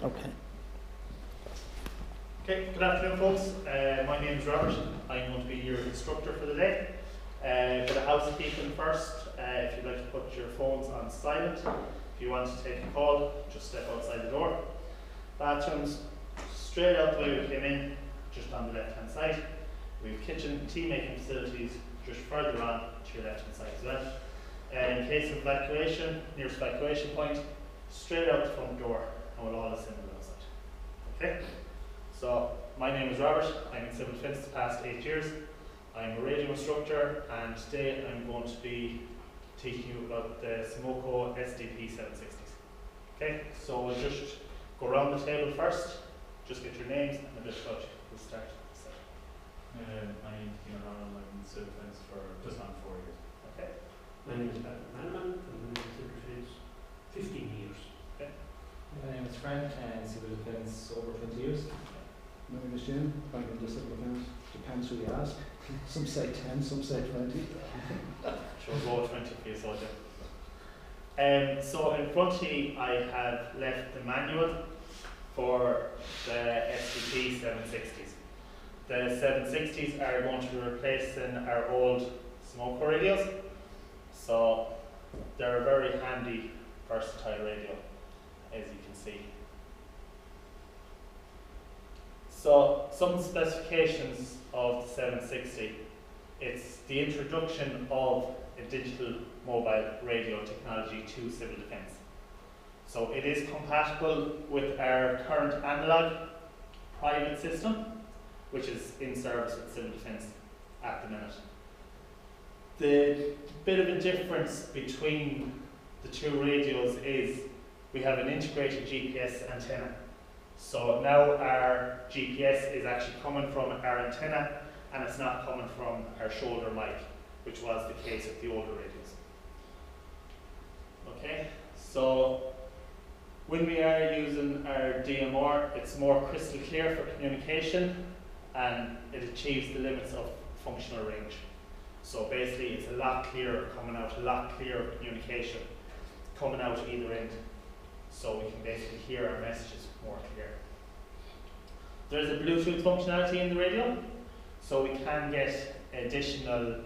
Okay. Okay, good afternoon folks. My name is Robert. I'm going to be your instructor for the day. Bit of housekeeping first. If you'd like to put your phones on silent. If you want to take a call, just step outside the door. Bathrooms, straight out the way we came in, just on the left hand side. We have kitchen, tea making facilities just further on to your left hand side as well. In case of evacuation, nearest evacuation point, straight out the front door, and we'll all assemble outside. Okay? So, my name is Robert. I'm in civil defence the past 8 years. I'm a radio instructor, and today I'm going to be teaching you about the Smoko SDP 760s. Okay? So we'll just go around the table first, just get your names and a bit about you. We'll start. My name is Cian, I'm in civil defence for just on 4 years. Okay. My name is McMenamin, and I'm in civil defence 15 years. Okay. My name is Fran, and civil defence over 20 years. My name is Cian. I'm in the civil defence. Depends who you ask. Some say 10, some say 20. Sure, we'll go with 20 for you, soldier. So in front of you, I have left the manual for the SDP 760s. The 760s are going to be replacing our old Smoko radios. So they're a very handy, versatile radio, as you can see. So some specifications of the 760, it's the introduction of a digital mobile radio technology to civil defence. So it is compatible with our current analog private system, which is in service with civil defence at the minute. The bit of a difference between the two radios is we have an integrated GPS antenna. So now our GPS is actually coming from our antenna and it's not coming from our shoulder mic, which was the case with the older radios. Okay, so when we are using our DMR, it's more crystal clear for communication and it achieves the limits of functional range. So basically it's a lot clearer coming out, a lot clearer communication coming out either end. So we can basically hear our messages more clear. There's a Bluetooth functionality in the radio, so we can get additional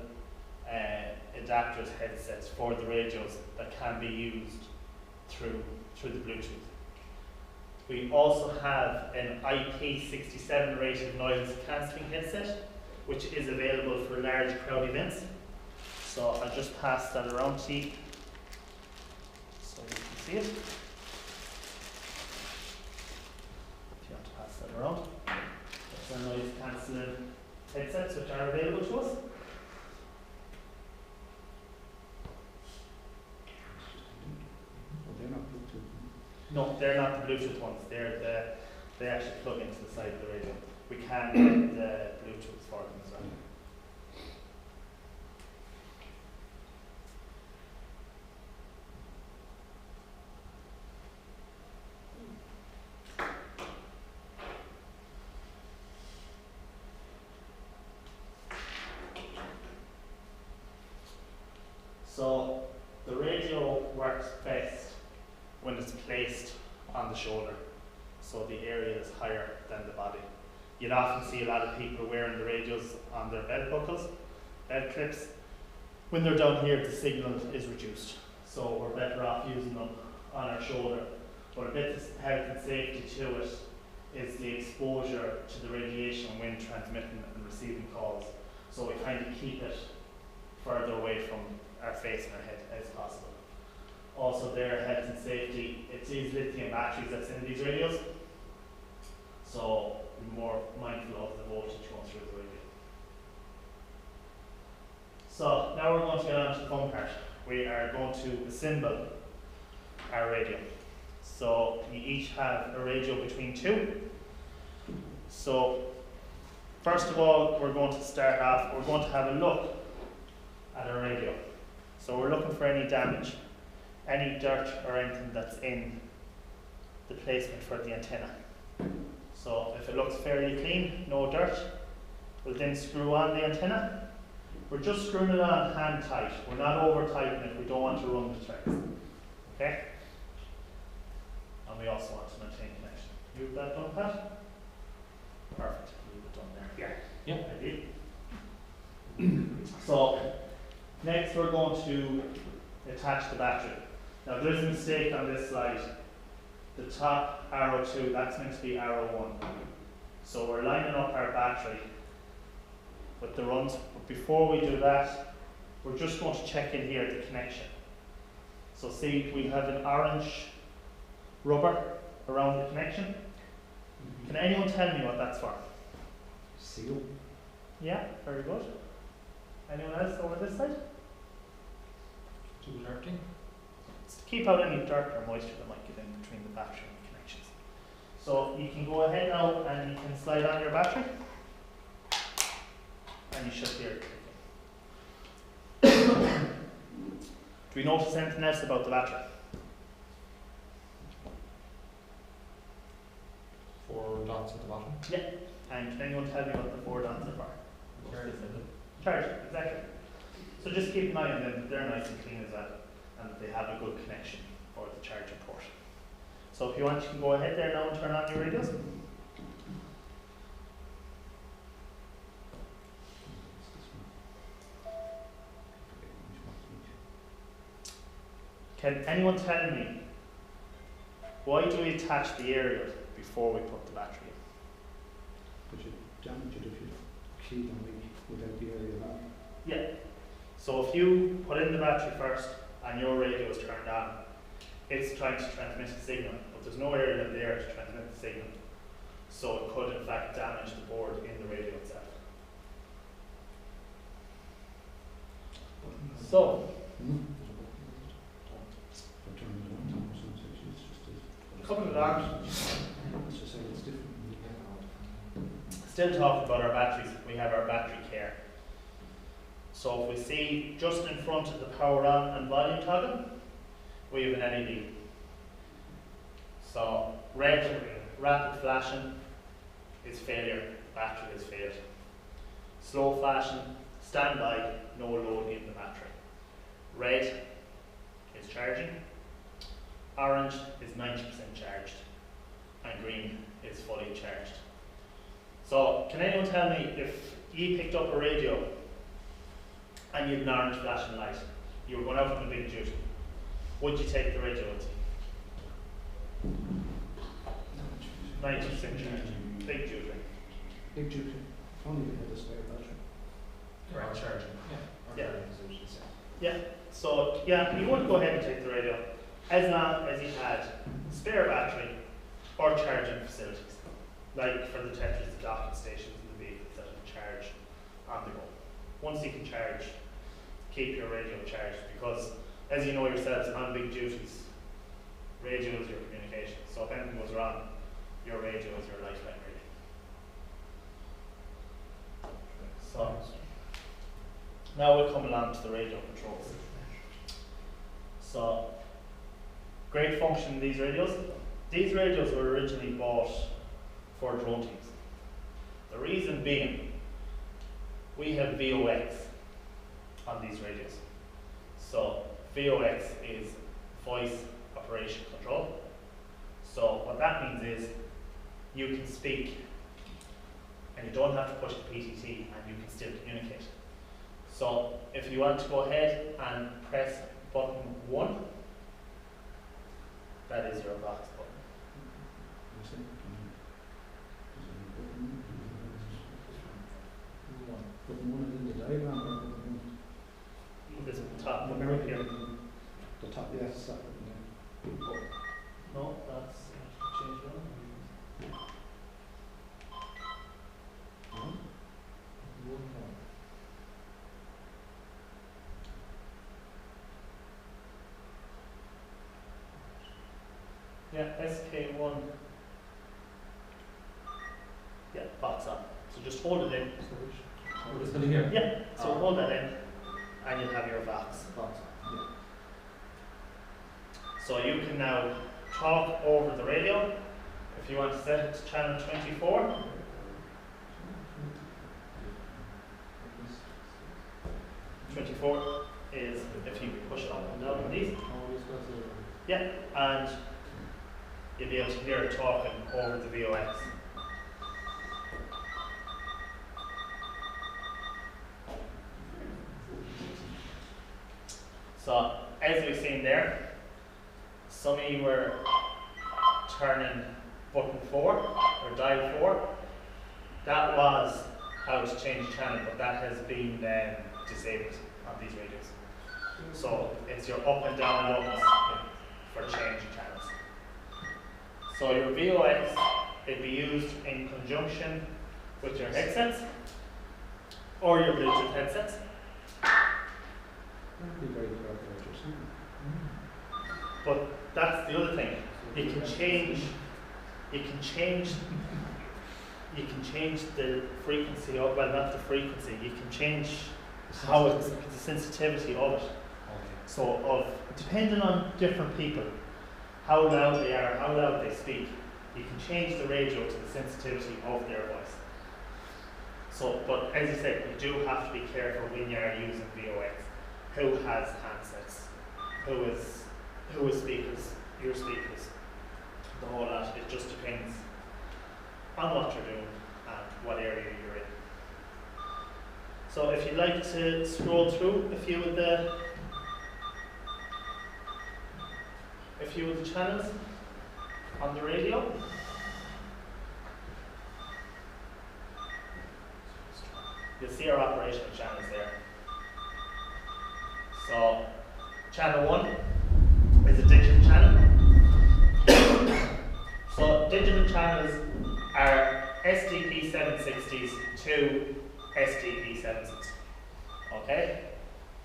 adapters, headsets for the radios that can be used through the Bluetooth. We also have an IP67 rated noise cancelling headset, which is available for large crowd events. So I'll just pass that around to you so you can see it. If you want to pass that around. That's our noise cancelling headsets which are available to us. They're not Bluetooth. No, they're not the Bluetooth ones. They actually plug into the side of the radio. We can get the Bluetooth for them as well. So the radio works best when it's placed on the shoulder, so the area is higher than the body. You'd often see a lot of people wearing the radios on their belt buckles, belt clips. When they're down here, the signal is reduced, so we're better off using them on our shoulder. But a bit of health and safety to it is the exposure to the radiation when transmitting and receiving calls. So we kind of keep it further away from our face and our head as possible. Also their health and safety, it is lithium batteries that's in these radios. So we're more mindful of the voltage going through the radio. So now we're going to get on to the fun part. We are going to assemble our radio. So we each have a radio between two. So first of all, we're going to start off, we're going to have a look at our radio. So we're looking for any damage, any dirt or anything that's in the placement for the antenna. So if it looks fairly clean, no dirt, we'll then screw on the antenna. We're just screwing it on hand tight. We're not over tightening it, we don't want to run the threads. Okay? And we also want to maintain connection. You have that done, Pat? Perfect. You have it done there. Yeah. I did. So, next we're going to attach the battery. Now there is a mistake on this slide. The top arrow 2, that's meant to be arrow 1. So we're lining up our battery with the runs. But before we do that, we're just going to check in here the connection. So see, we have an orange rubber around the connection. Can anyone tell me what that's for? Seal. Yeah, very good. Anyone else over this side? Doherty. It's to keep out any dirt or moisture that might get in between the battery and the connections. So you can go ahead now and you can slide on your battery. And you should hear it clicking. Do we notice anything else about the battery? 4 dots at the bottom. And can anyone tell me what the 4 dots are for? Charge. Charge, exactly. So just keep an eye on them, they're nice and clean as well, and they have a good connection for the charging port. So if you want, you can go ahead there now and turn on your radios. Can anyone tell me, why do we attach the aerial before we put the battery in? But you damage it if you key them without the area on. Yeah. So if you put in the battery first and your radio is turned on, it's trying to transmit a signal, but there's no area there to transmit the signal. So it could in fact damage the board in the radio itself. So, coming along, Let's just say it's different. still talking about our batteries, we have our battery care. So if we see just in front of the power on and volume toggle, we have an LED. So red, rapid flashing is failure, battery has failed. Slow flashing, standby, no load in the battery. Red is charging, orange is 90% charged, and green is fully charged. So can anyone tell me, if you picked up a radio and you had an orange flashing light, you were going out on a big duty, would you take the radio with you? 90% charged, big duty. Big duty. Only if you had a spare battery. Or charging. Yeah. Charging is what you say. Yeah, so yeah, you would go ahead and take the radio as long as you had spare battery or charging facilities, like for the Tetris, the docking stations and the vehicles that can charge on the go. Once you can charge, keep your radio charged, because as you know yourselves, on big duties, radio is your communication. So if anything goes wrong, your radio is your lifeline really. So now we'll come along to the radio controls. So, great function in these radios. These radios were originally bought for drone teams. The reason being, we have VOX on these radios. So, VOX is voice operation control. So, what that means is, you can speak and you don't have to push the PTT and you can still communicate. So if you want to go ahead and press button 1, that is your box button. Button 1 is in the diagram. Or button This is the top one? button right here. The top, yes, that button there. No, that's change one. Yeah, SK1. Yeah, box on. So just hold it in. What is it here? Yeah, so hold that in and you'll have your box. Box. So you can now talk over the radio. If you want to set it to channel 24, is if you push it up and down on these. Yeah, and you'll be able to hear it talking over the VOX. So, as we've seen there, some of you were turning button 4 or dial 4. That was how to change channel, but that has been disabled on these radios. So it's your up and down buttons for changing channels. So your VOX, it'd be used in conjunction with your headsets or your Bluetooth headsets. That'd be very clever, But that's the other thing. You can change the frequency of, well, not the frequency, you can change how it's the sensitivity of it. So depending on different people, how loud they are, how loud they speak, you can change the radio to the sensitivity of their voice. So, but as you said, you do have to be careful when you are using VOX. Who has handsets? Who is speakers? Your speakers? The whole lot. It just depends on what you're doing and what area you're in. So if you'd like to scroll through a few of the channels on the radio. You'll see our operational channels there. So channel 1 is a digital channel. So digital channels are SDP 760s to SDP 760s. Okay?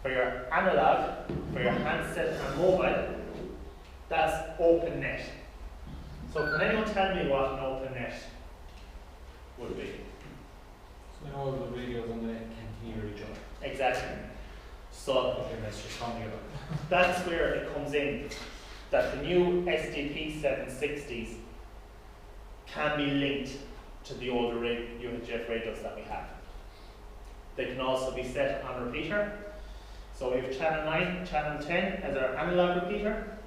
For your analog, for your handset and mobile, that's open net. So can anyone tell me what an open net would be? So all the radios on the net can hear each other. Exactly. So Okay, that's just coming up. that's where it comes in, that the new SDP 760s can be linked to the older UHF radios that we have. They can also be set on repeater. So we have channel 9, channel 10 as our analog repeater,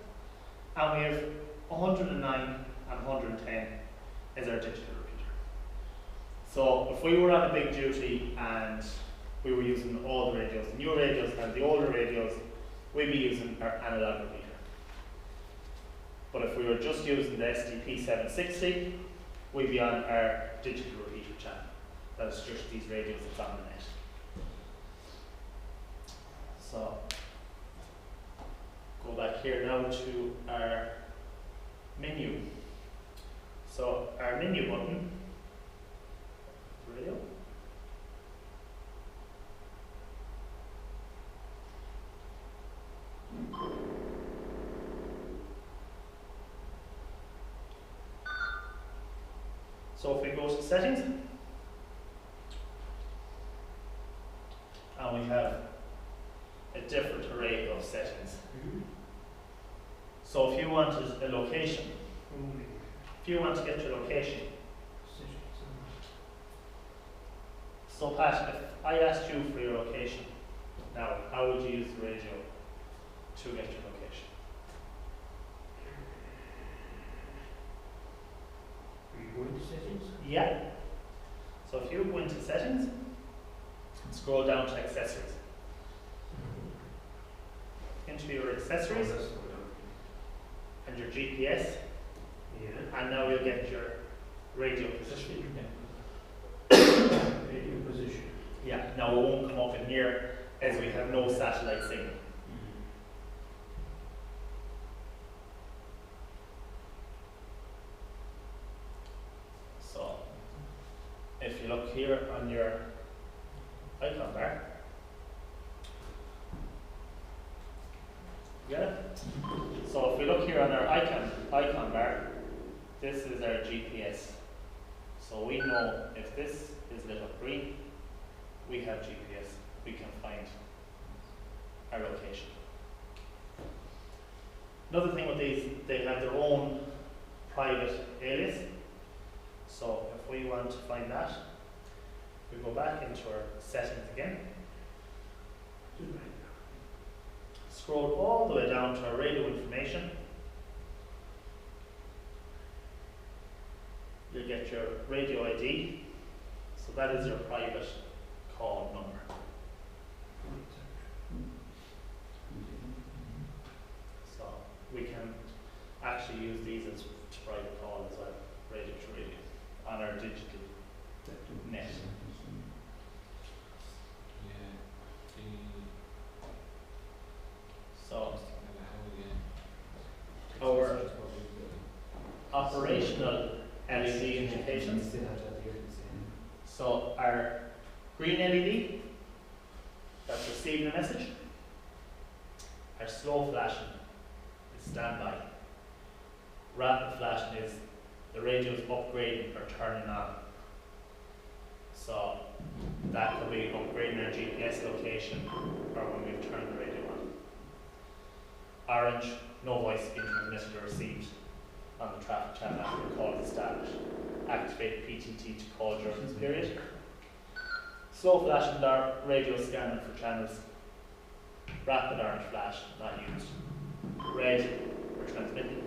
and we have 109 and 110 as our digital repeater. So if we were on a big duty and we were using all the radios, the new radios and the older radios, we'd be using our analog repeater. But if we were just using the SDP 760, we'd be on our digital repeater channel. That is just these radios that's on the net. So, go back here now to our menu. So, our menu button, radio. So if we go to settings, and we have a different array of settings. So if you wanted a location, if you want to get your location, so Pat, if I asked you for your location, now how would you use the radio to get your location? Are you going to settings? Yeah. So if you go into settings and scroll down to accessories, into your accessories and your GPS, and now you'll get your radio position. Radio position. Yeah, now it won't come up in here as we have no satellite signal. So, if you look here on your icon bar, you get it? So if we look here on our icon bar, this is our GPS. So we know if this is lit up green, we have GPS. We can find our location. Another thing with these, they have their own private alias. So if we want to find that, we go back into our settings again. Scroll all the way down to our radio information. you'll get your radio ID. So that is your private call number. So we can actually use these as private call as well, radio to radio, on our digital net. So our operational LED indications. So our green LED, that's receiving a message. Our slow flashing is standby. Rapid flashing is the radio's upgrading or turning on. So that could be upgrading our GPS location or when we've turned the radio on. Orange, no voice being transmitted or received on the traffic channel after the call is established. Activate PTT to call during this period. Slow flashing radio scanning for channels. Rapid orange flash, not used. Red, we're transmitting.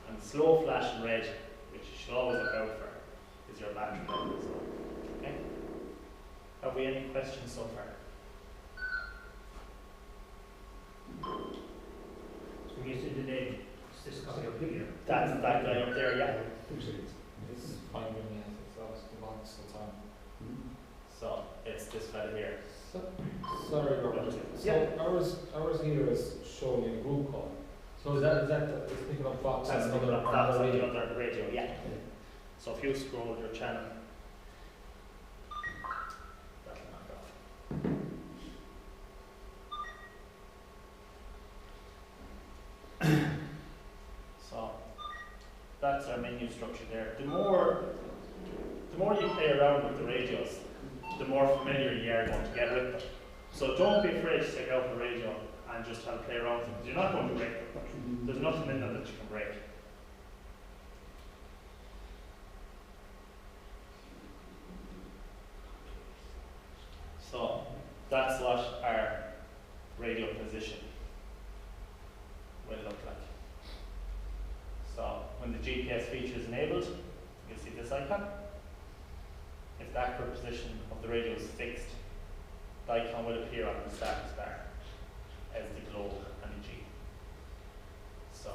And slow flashing red, which you should always look out for, is your battery level as well. Okay? Have we any questions so far? So when you say the name, it's this guy up here. That's that guy up there, yeah. It's fine with me, it's obviously the box the time. So it's this fella here. Sorry, Robert. Yeah. So ours here is showing a group call. So is that it's picking up Fox That's and the another that's on the on the radio? other radio, yeah. So if you scroll your channel, that'll knock off. So that's our menu structure there. The more you play around with the radios, the more familiar you are going to get with them. So don't be afraid to take out the radio and just have to play around with them, because you're not going to break them. There's nothing in them that you can break. So that's what our radio position will look like. So when the GPS feature is enabled, you'll see this icon. If the accurate position of the radio is fixed, the icon will appear on the status bar as the globe and the G. So